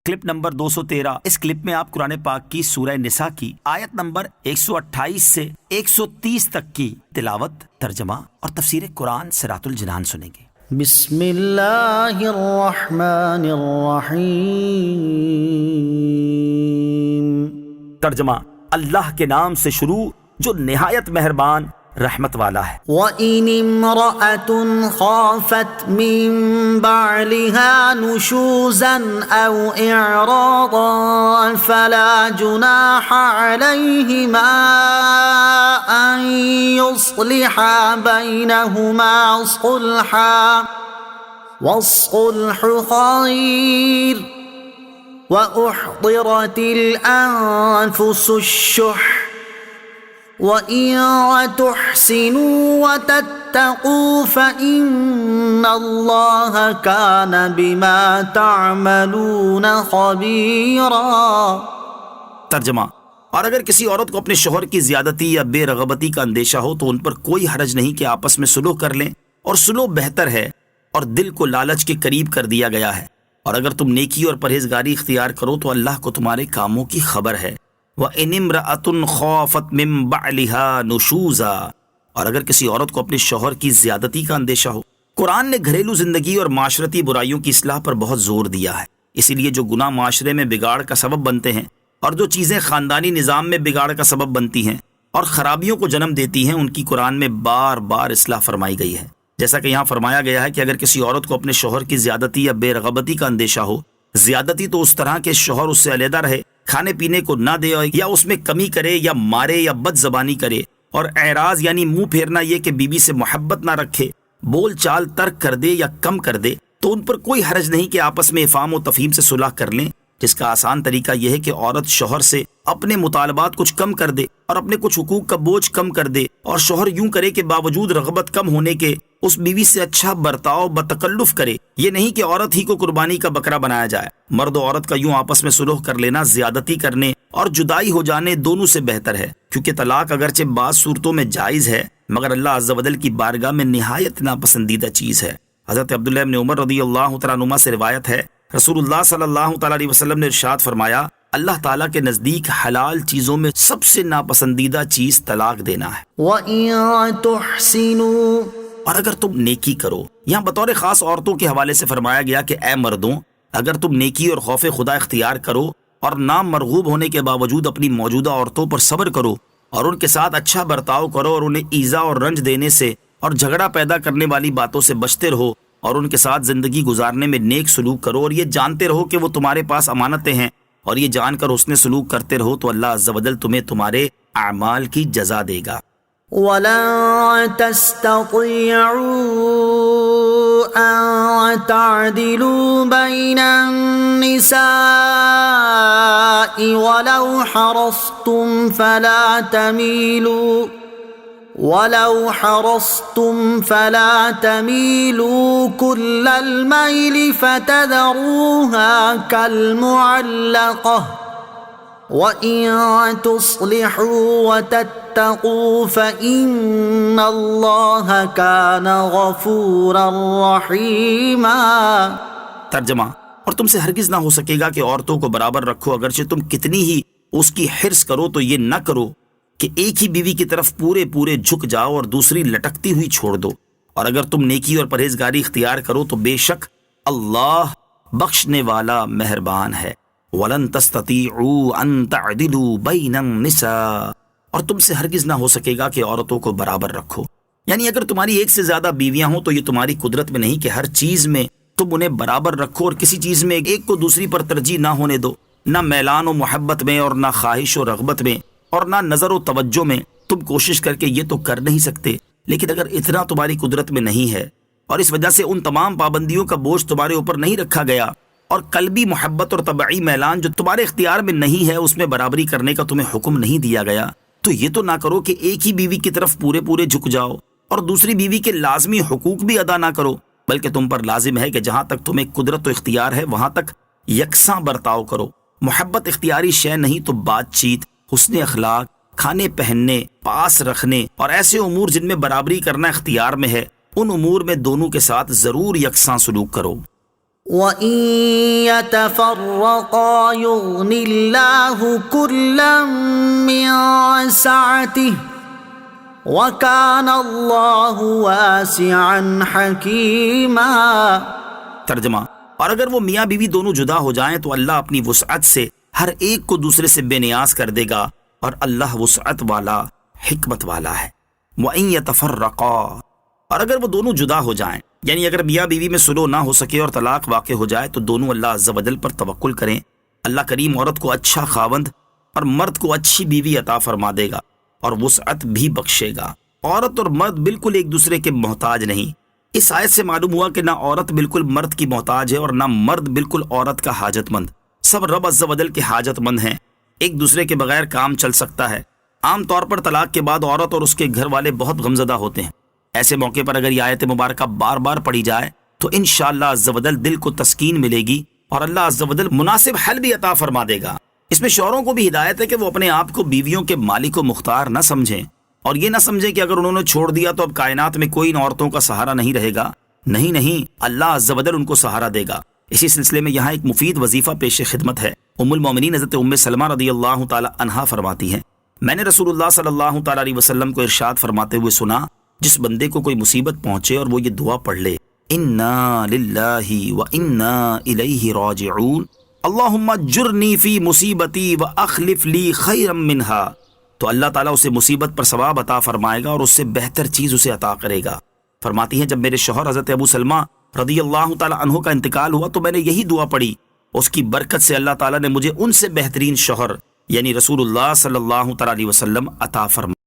Clip number 213۔ اس clip میں آپ قرآن پاک کی سورہ نساء کی آیت نمبر 128 سے 130 تک کی تلاوت، ترجمہ اور تفسیر قرآن صراط الجنان سنیں گے۔ بسم اللہ الرحمن الرحیم۔ ترجمہ، اللہ کے نام سے شروع جو نہایت مہربان رحمت والا ہے۔ وَإِنِ امْرَأَةٌ خَافَتْ مِن بَعْلِهَا نُشُوزًا أَوْ إِعْرَاضًا فَلَا جُنَاحَ عَلَيْهِمَا أَن يُصْلِحَا بَيْنَهُمَا صُلْحًا وَالصُّلْحُ خَيْرٌ وَأُحْضِرَتِ الْأَنفُسُ الشُّحَّ وَإِن تُحْسِنُوا وَتَتَّقُوا فَإِنَّ اللَّهَ كَانَ بِمَا تَعْمَلُونَ خَبِيرًا۔ ترجمہ، اور اگر کسی عورت کو اپنے شوہر کی زیادتی یا بے رغبتی کا اندیشہ ہو تو ان پر کوئی حرج نہیں کہ آپس میں صلح کر لیں، اور صلح بہتر ہے اور دل کو لالچ کے قریب کر دیا گیا ہے۔ اور اگر تم نیکی اور پرہیزگاری اختیار کرو تو اللہ کو تمہارے کاموں کی خبر ہے۔ وَإِنِ امْرَأَةٌ خَافَتْ مِن بَعْلِهَا نُشُوزًا، اور اگر کسی عورت کو اپنے شوہر کی زیادتی کا اندیشہ ہو۔ قرآن نے گھریلو زندگی اور معاشرتی برائیوں کی اصلاح پر بہت زور دیا ہے، اسی لیے جو گناہ معاشرے میں بگاڑ کا سبب بنتے ہیں اور جو چیزیں خاندانی نظام میں بگاڑ کا سبب بنتی ہیں اور خرابیوں کو جنم دیتی ہیں، ان کی قرآن میں بار بار اصلاح فرمائی گئی ہے۔ جیسا کہ یہاں فرمایا گیا ہے کہ اگر کسی عورت کو اپنے شوہر کی زیادتی یا بے رغبتی کا اندیشہ ہو، زیادتی تو اس طرح کہ شوہر اس سے علیحدہ رہے، کھانے پینے کو نہ دے یا اس میں کمی کرے یا مارے یا بد زبانی کرے، اور اعراض یعنی منہ پھیرنا یہ کہ بیوی سے محبت نہ رکھے، بول چال ترک کر دے یا کم کر دے، تو ان پر کوئی حرج نہیں کہ آپس میں افہام و تفہیم سے صلح کر لیں، جس کا آسان طریقہ یہ ہے کہ عورت شوہر سے اپنے مطالبات کچھ کم کر دے اور اپنے کچھ حقوق کا بوجھ کم کر دے، اور شوہر یوں کرے کہ باوجود رغبت کم ہونے کے اس بیوی سے اچھا برتاؤ بتکلف کرے۔ یہ نہیں کہ عورت ہی کو قربانی کا بکرا بنایا جائے۔ مرد و عورت کا یوں آپس میں صلح کر لینا زیادتی کرنے اور جدائی ہو جانے دونوں سے بہتر ہے، کیونکہ طلاق اگرچہ بعض صورتوں میں جائز ہے مگر اللہ عز و جل کی بارگاہ میں نہایت ناپسندیدہ چیز ہے۔ حضرت عبداللہ ابن عمر رضی اللہ تعالیٰ عنہما سے روایت ہے، رسول اللہ صلی اللہ تعالیٰ علیہ وسلم نے ارشاد فرمایا، اللہ تعالیٰ کے نزدیک حلال چیزوں میں سب سے ناپسندیدہ چیز طلاق دینا ہے۔ وَإِن تُحْسِنُوا، اور اگر تم نیکی کرو، یہاں بطور خاص عورتوں کے حوالے سے فرمایا گیا کہ اے مردوں، اگر تم نیکی اور خوف خدا اختیار کرو اور نام مرغوب ہونے کے باوجود اپنی موجودہ عورتوں پر صبر کرو اور ان کے ساتھ اچھا برتاؤ کرو اور انہیں ایذا اور رنج دینے سے اور جھگڑا پیدا کرنے والی باتوں سے بچتے رہو اور ان کے ساتھ زندگی گزارنے میں نیک سلوک کرو، اور یہ جانتے رہو کہ وہ تمہارے پاس امانتیں ہیں، اور یہ جان کر حسن سلوک کرتے رہو تو اللہ عز و جل تمہیں تمہارے اعمال کی جزا دے گا۔ وَلَن تَسْتَطِيعُوا أَن تَعْدِلُوا بَيْنَ النِّسَاءِ وَلَوْ حَرَصْتُمْ فَلَا تَمِيلُوا كُلَّ الْمَيْلِ فَتَذَرُوهَا كَالْمُعَلَّقَةِ وَإِن تُصْلِحُوا وَتَتَّقُوا فَإِنَّ اللَّهَ كَانَ غَفُورًا رَحِيمًا۔ ترجمہ، اور تم سے ہرگز نہ ہو سکے گا کہ عورتوں کو برابر رکھو، اگرچہ تم کتنی ہی اس کی حرص کرو تو یہ نہ کرو کہ ایک ہی بیوی کی طرف پورے جھک جاؤ اور دوسری لٹکتی ہوئی چھوڑ دو، اور اگر تم نیکی اور پرہیزگاری اختیار کرو تو بے شک اللہ بخشنے والا مہربان ہے۔ وَلَن تَسْتَطِيعُوا أَن تَعْدِلُوا بَيْنَ النِّسَاءِ، اور تم سے ہرگز نہ ہو سکے گا کہ عورتوں کو برابر رکھو، یعنی اگر تمہاری ایک سے زیادہ بیویاں ہوں تو یہ تمہاری قدرت میں نہیں کہ ہر چیز میں تم انہیں برابر رکھو، اور کسی چیز میں ایک کو دوسری پر ترجیح نہ ہونے دو، نہ میلان و محبت میں اور نہ خواہش و رغبت میں اور نہ نظر و توجہ میں۔ تم کوشش کر کے یہ تو کر نہیں سکتے، لیکن اگر اتنا تمہاری قدرت میں نہیں ہے اور اس وجہ سے ان تمام پابندیوں کا بوجھ تمہارے اوپر نہیں رکھا گیا، اور قلبی محبت اور طبعی میلان جو تمہارے اختیار میں نہیں ہے اس میں برابری کرنے کا تمہیں حکم نہیں دیا گیا، تو یہ تو نہ کرو کہ ایک ہی بیوی کی طرف پورے جھک جاؤ اور دوسری بیوی کے لازمی حقوق بھی ادا نہ کرو، بلکہ تم پر لازم ہے کہ جہاں تک تمہیں قدرت و اختیار ہے وہاں تک یکساں برتاؤ کرو۔ محبت اختیاری شے نہیں تو بات چیت، حسن اخلاق، کھانے پہننے، پاس رکھنے اور ایسے امور جن میں برابری کرنا اختیار میں ہے، ان امور میں دونوں کے ساتھ ضرور یکساں سلوک کرو۔ وَإِن يَتَفَرَّقَا يُغْنِ اللَّهُ كُلًّا مِّن سَعَتِهِ وَكَانَ اللَّهُ وَاسِعًا حَكِيمًا۔ ترجمہ، اور اگر وہ میاں بیوی دونوں جدا ہو جائیں تو اللہ اپنی وسعت سے ہر ایک کو دوسرے سے بے نیاز کر دے گا، اور اللہ وسعت والا حکمت والا ہے۔ وَإِن يَتَفَرَّقَا، اور اگر وہ دونوں جدا ہو جائیں، یعنی اگر میاں بیوی میں صلح نہ ہو سکے اور طلاق واقع ہو جائے تو دونوں اللہ عز و جل پر توکل کریں۔ اللہ کریم عورت کو اچھا خاوند اور مرد کو اچھی بیوی عطا فرما دے گا اور وسعت بھی بخشے گا۔ عورت اور مرد بالکل ایک دوسرے کے محتاج نہیں۔ اس آیت سے معلوم ہوا کہ نہ عورت بالکل مرد کی محتاج ہے اور نہ مرد بالکل عورت کا حاجت مند۔ سب رب عز و جل کے حاجت مند ہیں، ایک دوسرے کے بغیر کام چل سکتا ہے۔ عام طور پر طلاق کے بعد عورت اور اس کے گھر والے بہت غمزدہ ہوتے ہیں۔ ایسے موقع پر اگر یہ آیت مبارکہ بار بار پڑھی جائے تو انشاءاللہ عز و جل دل کو تسکین ملے گی اور اللہ عز و جل مناسب حل بھی عطا فرما دے گا۔ اس میں شوہروں کو بھی ہدایت ہے کہ وہ اپنے آپ کو بیویوں کے مالک و مختار نہ سمجھیں، اور یہ نہ سمجھیں کہ اگر انہوں نے چھوڑ دیا تو اب کائنات میں کوئی ان عورتوں کا سہارا نہیں رہے گا۔ نہیں، اللہ عز و جل ان کو سہارا دے گا۔ اسی سلسلے میں یہاں ایک مفید وظیفہ پیش خدمت ہے۔ ام المومنین حضرت ام سلمہ رضی اللہ تعالی عنہا فرماتی ہیں، میں نے رسول اللہ صلی اللہ تعالی علیہ وسلم کو ارشاد فرماتے ہوئے سنا، جس بندے کو کوئی مصیبت پہنچے اور وہ یہ دعا پڑھ لے، انا للہ و انا الیہ راجعون، اللہم اجرنی فی مصیبتی و اخلف لی خیرا منہا، تو اللہ تعالیٰ اسے مصیبت پر ثواب عطا فرمائے گا اور اس سے بہتر چیز اسے عطا کرے گا۔ فرماتی ہیں جب میرے شوہر حضرت ابو سلمہ رضی اللہ تعالی عنہ کا انتقال ہوا تو میں نے یہی دعا پڑھی، اس کی برکت سے اللہ تعالیٰ نے مجھے ان سے بہترین شوہر یعنی رسول اللہ صلی اللہ تعالی علیہ وسلم عطا فرمایا۔